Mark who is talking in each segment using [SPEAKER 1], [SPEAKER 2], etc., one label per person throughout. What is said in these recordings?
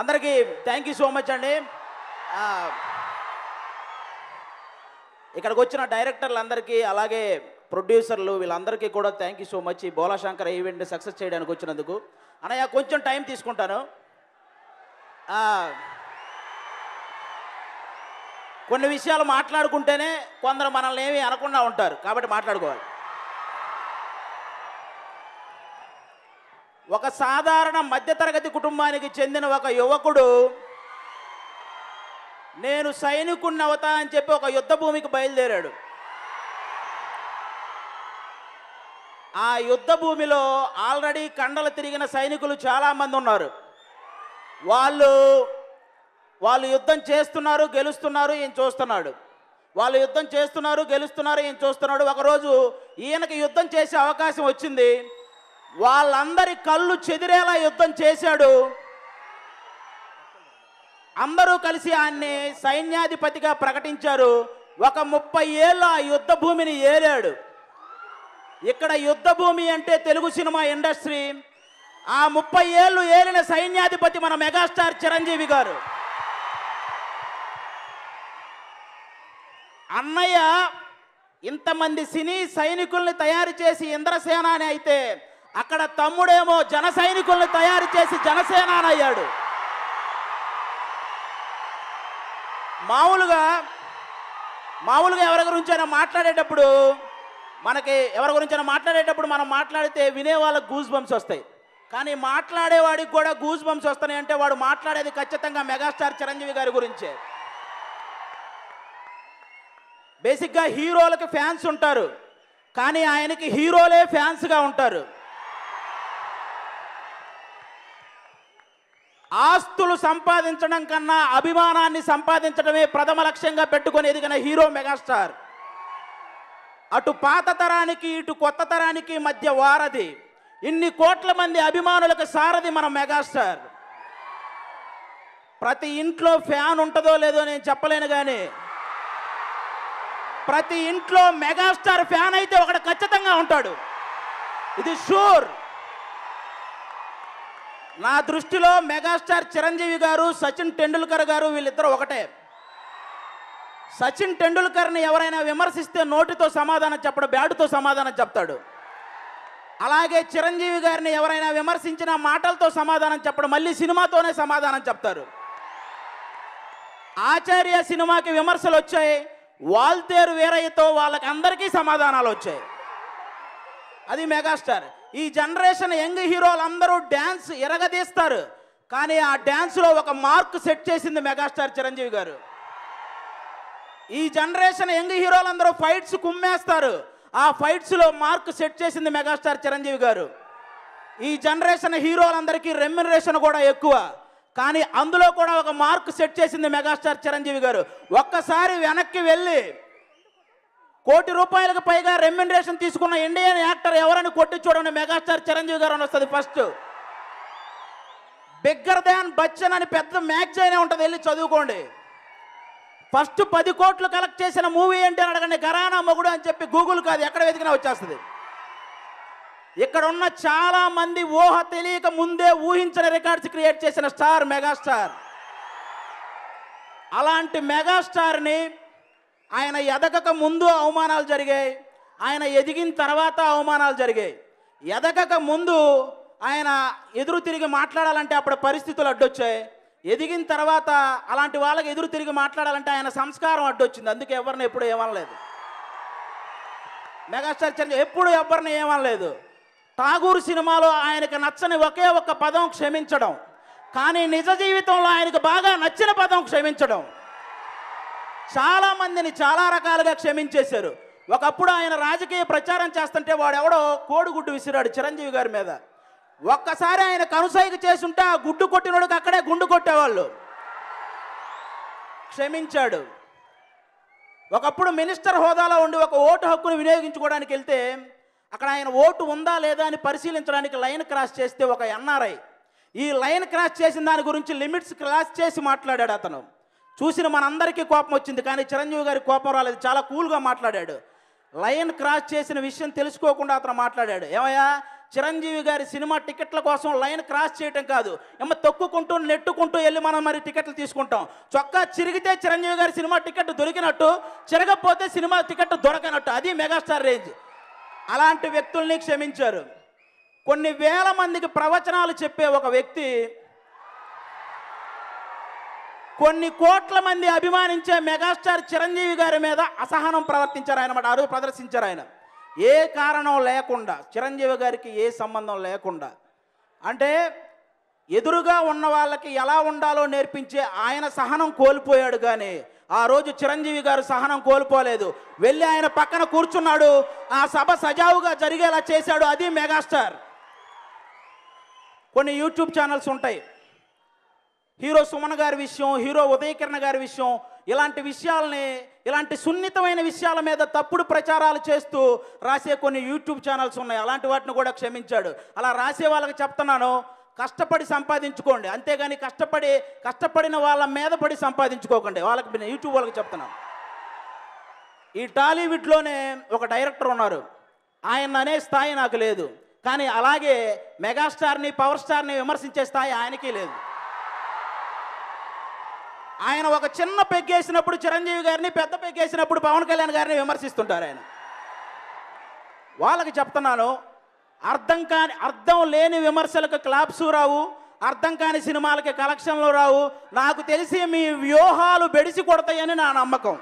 [SPEAKER 1] అందరికీ thank you so much అండి. ఇక్కడికి వచ్చిన డైరెక్టర్లందరికీ అలాగే ప్రొడ్యూసర్లు వీళ్ళందరికీ కూడా థ్యాంక్ యూ సో మచ్. ఈ బోలాశంకర్ ఈవెంట్ని సక్సెస్ చేయడానికి వచ్చినందుకు. అన్నయ్య కొంచెం టైం తీసుకుంటాను. కొన్ని విషయాలు మాట్లాడుకుంటేనే కొందరు మనల్ని ఏమీ అనకుండా ఉంటారు, కాబట్టి మాట్లాడుకోవాలి. ఒక సాధారణ మధ్యతరగతి కుటుంబానికి చెందిన ఒక యువకుడు నేను సైనికుణ్ణి అవుతా అని చెప్పి ఒక యుద్ధ భూమికి బయలుదేరాడు. ఆ యుద్ధ భూమిలో ఆల్రెడీ కండలు తిరిగిన సైనికులు చాలామంది ఉన్నారు. వాళ్ళు యుద్ధం చేస్తున్నారు, గెలుస్తున్నారు, ఈయన చూస్తున్నాడు. వాళ్ళు యుద్ధం చేస్తున్నారు, గెలుస్తున్నారు, ఈయన చూస్తున్నాడు. ఒకరోజు ఈయనకి యుద్ధం చేసే అవకాశం వచ్చింది. వాళ్ళందరి కళ్ళు చెదిరేలా యుద్ధం చేశాడు. అందరూ కలిసి ఆయన్ని సైన్యాధిపతిగా ప్రకటించారు. ఒక 30 ఏళ్ళు ఆ యుద్ధ భూమిని ఏలాడు. ఇక్కడ యుద్ధ భూమి అంటే తెలుగు సినిమా ఇండస్ట్రీ. ఆ 30 ఏళ్ళు ఏలిన సైన్యాధిపతి మన మెగాస్టార్ చిరంజీవి గారు. అన్నయ్య ఇంతమంది సినీ సైనికుల్ని తయారు చేసి ఇంద్రసేన అని అయితే, అక్కడ తమ్ముడేమో జన సైనికుల్ని తయారు చేసి జనసేన అని అయ్యాడు. మామూలుగా ఎవరి గురించైనా మాట్లాడేటప్పుడు మనం మాట్లాడితే వినే వాళ్ళకి గూస్ బంప్స్ వస్తాయి. కానీ మాట్లాడేవాడికి కూడా గూస్ బంప్స్ వస్తాయి అంటే వాడు మాట్లాడేది ఖచ్చితంగా మెగాస్టార్ చిరంజీవి గారి గురించే. బేసిక్గా హీరోలకి ఫ్యాన్స్ ఉంటారు, కానీ ఆయనకి హీరోలే ఫ్యాన్స్గా ఉంటారు. ఆస్తులు సంపాదించడం కన్నా అభిమానాన్ని సంపాదించడమే ప్రథమ లక్ష్యంగా పెట్టుకొని ఎదిగిన హీరో మెగాస్టార్. అటు పాత తరానికి ఇటు కొత్త తరానికి మధ్య వారధి. ఇన్ని కోట్ల మంది అభిమానులకు సారథి మన మెగాస్టార్. ప్రతి ఇంట్లో ఫ్యాన్ ఉంటుందో లేదో నేను చెప్పలేను, కానీ ప్రతి ఇంట్లో మెగాస్టార్ ఫ్యాన్ అయితే ఒకడు ఖచ్చితంగా ఉంటాడు. ఇది షూర్. నా దృష్టిలో మెగాస్టార్ చిరంజీవి గారు, సచిన్ టెండూల్కర్ గారు వీళ్ళిద్దరూ ఒకటే. సచిన్ టెండూల్కర్ని ఎవరైనా విమర్శిస్తే నోటితో సమాధానం చెప్పడు, బ్యాటుతో సమాధానం చెప్తాడు. అలాగే చిరంజీవి గారిని ఎవరైనా విమర్శించిన మాటలతో సమాధానం చెప్పడు, మళ్ళీ సినిమాతోనే సమాధానం చెప్తారు. ఆచార్య సినిమాకి విమర్శలు వచ్చాయి, వాల్తేరు వీరయ్యతో వాళ్ళకి అందరికీ సమాధానాలు వచ్చాయి. అది మెగాస్టార్. ఈ జనరేషన్ యంగ్ హీరోలు అందరూ డ్యాన్స్ ఎరగదీస్తారు, కానీ ఆ డ్యాన్స్లో ఒక మార్క్ సెట్ చేసింది మెగాస్టార్ చిరంజీవి గారు. ఈ జనరేషన్ యంగ్ హీరోలు అందరూ ఫైట్స్ కుమ్మేస్తారు, ఆ ఫైట్స్లో మార్క్ సెట్ చేసింది మెగాస్టార్ చిరంజీవి గారు. ఈ జనరేషన్ హీరోలందరికీ రెమ్యునరేషన్ కూడా ఎక్కువ, కానీ అందులో కూడా ఒక మార్క్ సెట్ చేసింది మెగాస్టార్ చిరంజీవి గారు. ఒక్కసారి వెనక్కి వెళ్ళి ₹1 కోటి పైగా రెమ్యునరేషన్ తీసుకున్న ఇండియన్ యాక్టర్ ఎవరని కొట్టి చూడండి, మెగాస్టార్ చిరంజీవి గారు అని వస్తుంది ఫస్ట్. బిగ్గర్ దాన్ బచ్చన్ అని పెద్ద మ్యాగజైన్ ఉంటుంది, వెళ్ళి చదువుకోండి. ఫస్ట్ 10 కోట్లు కలెక్ట్ చేసిన మూవీ ఏంటి అని అడగండి, ఘరానా మొగుడు అని చెప్పి గూగుల్ కాదు ఎక్కడ వెతికినా వచ్చేస్తుంది. ఇక్కడ ఉన్న చాలా మంది ఊహ తెలియక ముందే ఊహించని రికార్డ్స్ క్రియేట్ చేసిన స్టార్ మెగాస్టార్. అలాంటి మెగాస్టార్ని ఆయన ఎదగక ముందు అవమానాలు జరిగాయి, ఆయన ఎదిగిన తర్వాత అవమానాలు జరిగాయి. ఎదగక ముందు ఆయన ఎదురు తిరిగి మాట్లాడాలంటే అప్పుడు పరిస్థితులు అడ్డొచ్చాయి. ఎదిగిన తర్వాత అలాంటి వాళ్ళకి ఎదురు తిరిగి మాట్లాడాలంటే ఆయన సంస్కారం అడ్డొచ్చింది. అందుకే ఎవరిని ఎప్పుడు ఏమనలేదు మెగాస్టార్ చిరంజీవి, ఎప్పుడు ఎవరిని ఏమనలేదు. ఠాగూర్ సినిమాలో ఆయనకు నచ్చని ఒకే ఒక్క పదం క్షమించడం, కానీ నిజ జీవితంలో ఆయనకు బాగా నచ్చిన పదం క్షమించడం. చాలామందిని చాలా రకాలుగా క్షమించేశారు. ఒకప్పుడు ఆయన రాజకీయ ప్రచారం చేస్తుంటే వాడెవడో కోడిగుడ్డు విసిరాడు చిరంజీవి గారి మీద. ఒక్కసారి ఆయన కనుసైగ చేసుంటే ఆ గుడ్డు కొట్టినోడికి అక్కడే గుండు కొట్టేవాళ్ళు. క్షమించాడు. ఒకప్పుడు మినిస్టర్ హోదాలో ఉండి ఒక ఓటు హక్కును వినియోగించుకోవడానికి వెళ్తే అక్కడ ఆయన ఓటు ఉందా లేదా అని పరిశీలించడానికి లైన్ క్రాస్ చేస్తే ఒక ఎన్ఆర్ఐ ఈ లైన్ క్రాస్ చేసిన దాని గురించి లిమిట్స్ క్రాస్ చేసి మాట్లాడాడు. అతను చూసిన మనందరికీ కోపం వచ్చింది, కానీ చిరంజీవి గారికి కోపం రాలేదు, చాలా కూల్గా మాట్లాడాడు. లైన్ క్రాస్ చేసిన విషయం తెలుసుకోకుండా అతను మాట్లాడాడు. ఏమయ్యా, చిరంజీవి గారి సినిమా టికెట్ల కోసం లైన్ క్రాస్ చేయటం కాదు, తొక్కుకుంటూ నెట్టుకుంటూ వెళ్ళి మనం మరి టికెట్లు తీసుకుంటాం. చొక్కా చిరిగితే చిరంజీవి గారి సినిమా టికెట్ దొరికినట్టు, చిరగపోతే సినిమా టికెట్ దొరకనట్టు. అది మెగాస్టార్ రేంజ్. అలాంటి వ్యక్తుల్ని క్షమించారు. కొన్ని వేల మందికి ప్రవచనాలు చెప్పే ఒక వ్యక్తి కొన్ని కోట్ల మంది అభిమానించే మెగాస్టార్ చిరంజీవి గారి మీద అసహనం ప్రవర్తించారు ఆయన, ఆ రోజు ప్రదర్శించారు ఆయన. ఏ కారణం లేకుండా, చిరంజీవి గారికి ఏ సంబంధం లేకుండా, అంటే ఎదురుగా ఉన్న వాళ్ళకి ఎలా ఉండాలో నేర్పించే ఆయన సహనం కోల్పోయాడు. కానీ ఆ రోజు చిరంజీవి గారు సహనం కోల్పోలేదు. వెళ్ళి ఆయన పక్కన కూర్చున్నాడు, ఆ సభ సజావుగా జరిగేలా చేశాడు. అది మెగాస్టార్. కొన్ని యూట్యూబ్ ఛానల్స్ ఉంటాయి, హీరో సుమన్ గారి విషయం, హీరో ఉదయకిరణ్ గారి విషయం, ఇలాంటి విషయాలని, ఇలాంటి సున్నితమైన విషయాల మీద తప్పుడు ప్రచారాలు చేస్తూ రాసే కొన్ని యూట్యూబ్ ఛానల్స్ ఉన్నాయి. అలాంటి వాటిని కూడా క్షమించాడు. అలా రాసే వాళ్ళకి చెప్తున్నాను, కష్టపడి సంపాదించుకోండి, అంతేగాని కష్టపడిన వాళ్ళ మీద పడి సంపాదించుకోకండి. వాళ్ళకి యూట్యూబ్ వాళ్ళకి చెప్తున్నాను. ఈ టాలీవుడ్లోనే ఒక డైరెక్టర్ ఉన్నారు, ఆయన అనే స్థాయి నాకు లేదు. కానీ అలాగే మెగాస్టార్ని, పవర్ స్టార్ని విమర్శించే స్థాయి ఆయనకి లేదు. ఆయన ఒక చిన్న పెగ్గేసినప్పుడు చిరంజీవి గారిని, పెద్ద పెగ్గేసినప్పుడు పవన్ కళ్యాణ్ గారిని విమర్శిస్తుంటారు ఆయన. వాళ్ళకి చెప్తున్నాను, అర్థం లేని విమర్శలకు క్లాప్స్ రావు, అర్థం కాని సినిమాలకి కలెక్షన్లు రావు. నాకు తెలిసి మీ వ్యూహాలు బెడిసి కొడతాయని నా నమ్మకం,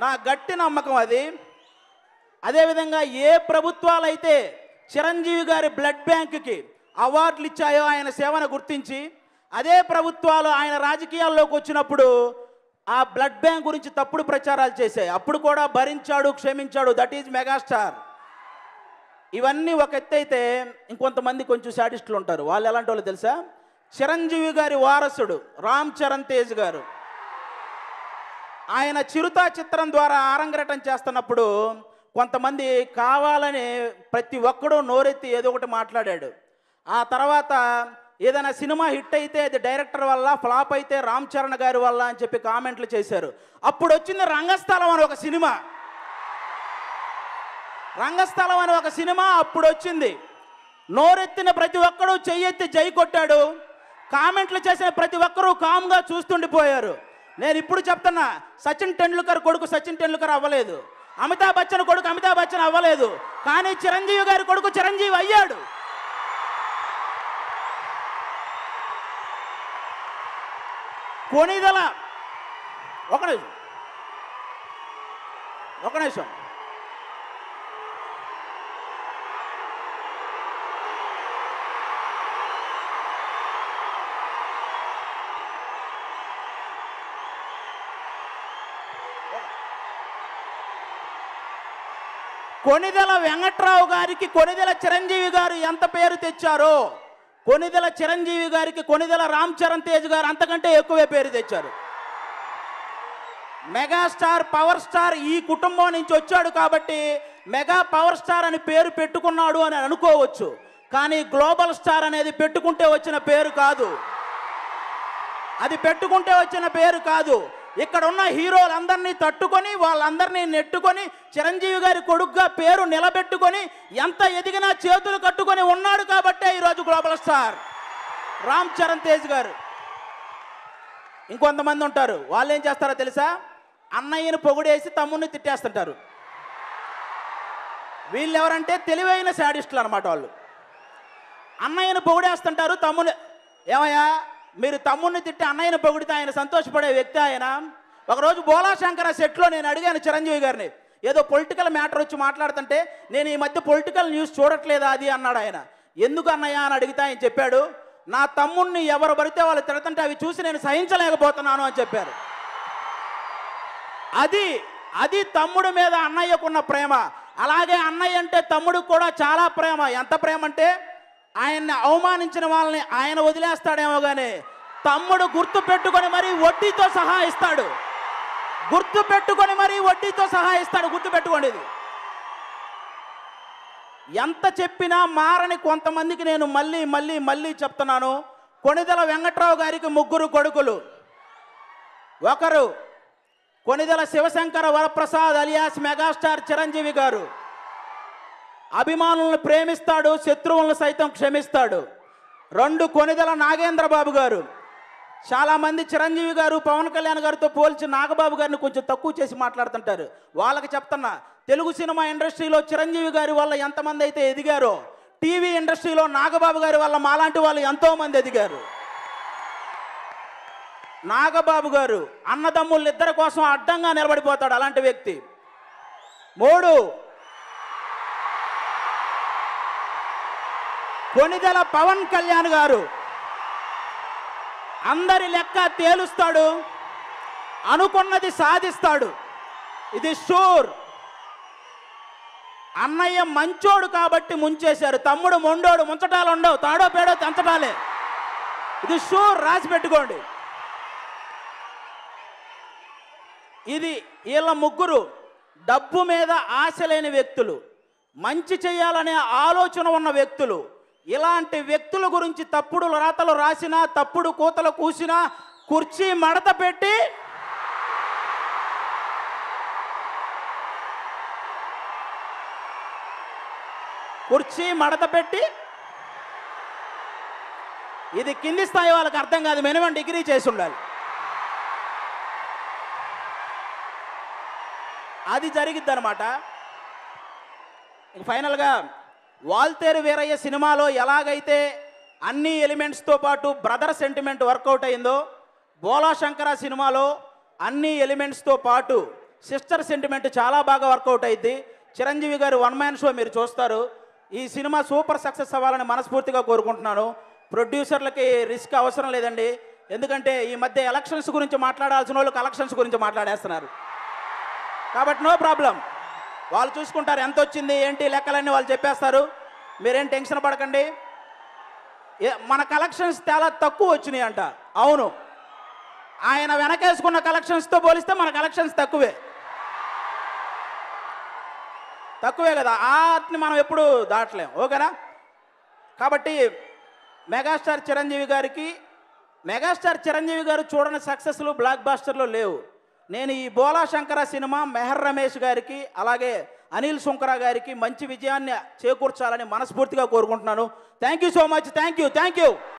[SPEAKER 1] నా గట్టి నమ్మకం అది. అదేవిధంగా ఏ ప్రభుత్వాలైతే చిరంజీవి గారి బ్లడ్ బ్యాంకుకి అవార్డులు ఇచ్చాయో ఆయన సేవను గుర్తించి, అదే ప్రభుత్వాలు ఆయన రాజకీయాల్లోకి వచ్చినప్పుడు ఆ బ్లడ్ బ్యాంక్ గురించి తప్పుడు ప్రచారాలు చేశాయి. అప్పుడు కూడా భరించాడు, క్షమించాడు. That is megastar. ఇవన్నీ ఒక ఎత్తైతే, ఇంకొంతమంది కొంచెం శాడిస్టులు ఉంటారు. వాళ్ళు ఎలాంటి వాళ్ళు తెలుసా? చిరంజీవి గారి వారసుడు రామ్ చరణ్ తేజ్ గారు, ఆయన చిరుత చిత్రం ద్వారా ఆరంగేటం చేస్తున్నప్పుడు కొంతమంది కావాలని ప్రతి ఒక్కడూ నోరెత్తి ఏదో ఒకటి మాట్లాడాడు. ఆ తర్వాత ఏదైనా సినిమా హిట్ అయితే అది డైరెక్టర్ వల్ల, ఫ్లాప్ అయితే రామ్ చరణ్ గారి వల్ల అని చెప్పి కామెంట్లు చేశారు. అప్పుడు వచ్చింది రంగస్థలం అని ఒక సినిమా. రంగస్థలం అని ఒక సినిమా అప్పుడు వచ్చింది. నోరెత్తిన ప్రతి ఒక్కరూ చెయ్యెత్తి జై కొట్టాడు. కామెంట్లు చేసిన ప్రతి ఒక్కరూ కామ్గా చూస్తుండిపోయారు. నేను ఇప్పుడు చెప్తున్నా, సచిన్ టెండూల్కర్ కొడుకు సచిన్ టెండూల్కర్ అవ్వలేదు, అమితాబ్ బచ్చన్ కొడుకు అమితాబ్ బచ్చన్ అవ్వలేదు, కానీ చిరంజీవి గారి కొడుకు చిరంజీవి అయ్యాడు. కొనిదల ఒక నిమిషం కొనిదెల వెంకట్రావు గారికి కొనిదెల చిరంజీవి గారు ఎంత పేరు తెచ్చారో, కొనిదెల చిరంజీవి గారికి కొనిదెల రామ్ చరణ్ తేజ్ గారు అంతకంటే ఎక్కువే పేరు తెచ్చారు. మెగాస్టార్, పవర్ స్టార్ ఈ కుటుంబం నుంచి వచ్చాడు కాబట్టి మెగా పవర్ స్టార్ అని పేరు పెట్టుకున్నాడు అని అనుకోవచ్చు. కానీ గ్లోబల్ స్టార్ అనేది పెట్టుకుంటే వచ్చిన పేరు కాదు, అది పెట్టుకుంటే వచ్చిన పేరు కాదు. ఇక్కడ ఉన్న హీరోలందరినీ తట్టుకొని, వాళ్ళందరినీ నెట్టుకొని, చిరంజీవి గారి కొడుకుగా పేరు నిలబెట్టుకొని, ఎంత ఎదిగినా చేతులు కట్టుకొని ఉన్నాడు కాబట్టే ఈరోజు గ్లోబల్ స్టార్ రామ్ చరణ్ తేజ్ గారు. ఇంకొంతమంది ఉంటారు, వాళ్ళు ఏం చేస్తారో తెలుసా? అన్నయ్యను పొగిడేసి తమ్ముడిని తిట్టేస్తుంటారు. వీళ్ళు ఎవరంటే తెలివైన శాడిస్టులు అనమాట. వాళ్ళు అన్నయ్యను పొగిడేస్తుంటారు, తమ్ముడు ఏమయ్యా మీరు తమ్ముడిని తిట్టి అన్నయ్యను పొగిడితే ఆయన సంతోషపడే వ్యక్తి ఆయన. ఒకరోజు బోలాశంకర సెట్లో నేను అడిగాను చిరంజీవి గారిని, ఏదో పొలిటికల్ మ్యాటర్ వచ్చి మాట్లాడుతుంటే, నేను ఈ మధ్య పొలిటికల్ న్యూస్ చూడట్లేదా అది అన్నాడు ఆయన. ఎందుకు అన్నయ్య అని అడిగితే ఆయన చెప్పాడు, నా తమ్ముడిని ఎవరు పడితే వాళ్ళు తిడుతుంటే అవి చూసి నేను సహించలేకపోతున్నాను అని చెప్పారు. అది తమ్ముడి మీద అన్నయ్యకున్న ప్రేమ. అలాగే అన్నయ్య అంటే తమ్ముడికి కూడా చాలా ప్రేమ. ఎంత ప్రేమ అంటే ఆయన్ని అవమానించిన వాళ్ళని ఆయన వదిలేస్తాడేమో కానీ తమ్ముడు గుర్తు పెట్టుకొని మరీ వడ్డీతో సహా ఇస్తాడు. గుర్తు పెట్టుకొని మరీ వడ్డీతో సహా ఇస్తాడు. గుర్తు పెట్టుకోండి. ఇది ఎంత చెప్పినా మారని కొంతమందికి నేను మళ్ళీ మళ్ళీ మళ్ళీ చెప్తున్నాను. కొనిదెల వెంకట్రావు గారికి 3 కొడుకులు. ఒకరు కొనిదెల శివశంకర వరప్రసాద్ అలియాస్ మెగాస్టార్ చిరంజీవి గారు. అభిమానులను ప్రేమిస్తాడు, శత్రువులను సైతం క్షమిస్తాడు. 2 కొనిదెల నాగేంద్రబాబు గారు. చాలామంది చిరంజీవి గారు పవన్ కళ్యాణ్ గారితో పోల్చి నాగబాబు గారిని కొంచెం తక్కువ చేసి మాట్లాడుతుంటారు. వాళ్ళకి చెప్తున్నా, తెలుగు సినిమా ఇండస్ట్రీలో చిరంజీవి గారి వల్ల ఎంతమంది అయితే ఎదిగారో, టీవీ ఇండస్ట్రీలో నాగబాబు గారి వల్ల మాలాంటి వాళ్ళు ఎంతోమంది ఎదిగారు. నాగబాబు గారు అన్నదమ్ముళ్ళిద్దరి కోసం అడ్డంగా నిలబడిపోతాడు, అలాంటి వ్యక్తి. 3 కొనిదెల పవన్ కళ్యాణ్ గారు. అందరి లెక్క తేలుస్తాడు, అనుకున్నది సాధిస్తాడు, ఇది షూర్. అన్నయ్య మంచోడు కాబట్టి ముంచేశారు, తమ్ముడు మొండోడు, ముంచటాలు ఉండవు, తాడో పేడో తెంచటాలే, ఇది షూర్, రాసి పెట్టుకోండి. ఇది వీళ్ళ ముగ్గురు డబ్బు మీద ఆశ లేని వ్యక్తులు, మంచి చేయాలనే ఆలోచన ఉన్న వ్యక్తులు. ఇలాంటి వ్యక్తుల గురించి తప్పుడు రాతలు రాసినా, తప్పుడు కూతలు కూసినా కుర్చీ మడత పెట్టి ఇది కింది స్థాయి వాళ్ళకి అర్థం కాదు, మినిమం డిగ్రీ చేసి ఉండాలి. అది జరిగిద్ది అనమాట. ఫైనల్గా వాల్తేరు వీరయ్య సినిమాలో ఎలాగైతే అన్ని ఎలిమెంట్స్తో పాటు బ్రదర్ సెంటిమెంట్ వర్కౌట్ అయిందో, బోలా శంకర సినిమాలో అన్ని ఎలిమెంట్స్తో పాటు సిస్టర్ సెంటిమెంట్ చాలా బాగా వర్కౌట్ అయింది. చిరంజీవి గారు 1 మ్యాన్ షో మీరు చూస్తారు. ఈ సినిమా సూపర్ సక్సెస్ అవ్వాలని మనస్ఫూర్తిగా కోరుకుంటున్నాను. ప్రొడ్యూసర్లకి రిస్క్ అవసరం లేదండి, ఎందుకంటే ఈ మధ్య ఎలక్షన్స్ గురించి మాట్లాడాల్సిన వాళ్ళు కలెక్షన్స్ గురించి మాట్లాడేస్తున్నారు. కాబట్టి నో ప్రాబ్లం, వాళ్ళు చూసుకుంటారు, ఎంత వచ్చింది ఏంటి లెక్కలన్నీ వాళ్ళు చెప్పేస్తారు. మీరేం టెన్షన్ పడకండి. మన కలెక్షన్స్ చాలా తక్కువ వచ్చినాయి అంట. అవును, ఆయన వెనకేసుకున్న కలెక్షన్స్తో పోలిస్తే మన కలెక్షన్స్ తక్కువే కదా, ఆర్ట్ని మనం ఎప్పుడు దాటలేం, ఓకేనా? కాబట్టి మెగాస్టార్ చిరంజీవి గారు చూడని సక్సెస్లు బ్లాక్ బాస్టర్లో లేవు. నేను ఈ బోలా శంకర సినిమా మెహర్ రమేష్ గారికి అలాగే అనిల్ సుంకర గారికి మంచి విజయాన్ని చేకూర్చాలని మనస్ఫూర్తిగా కోరుకుంటున్నాను. Thank you so much. Thank you.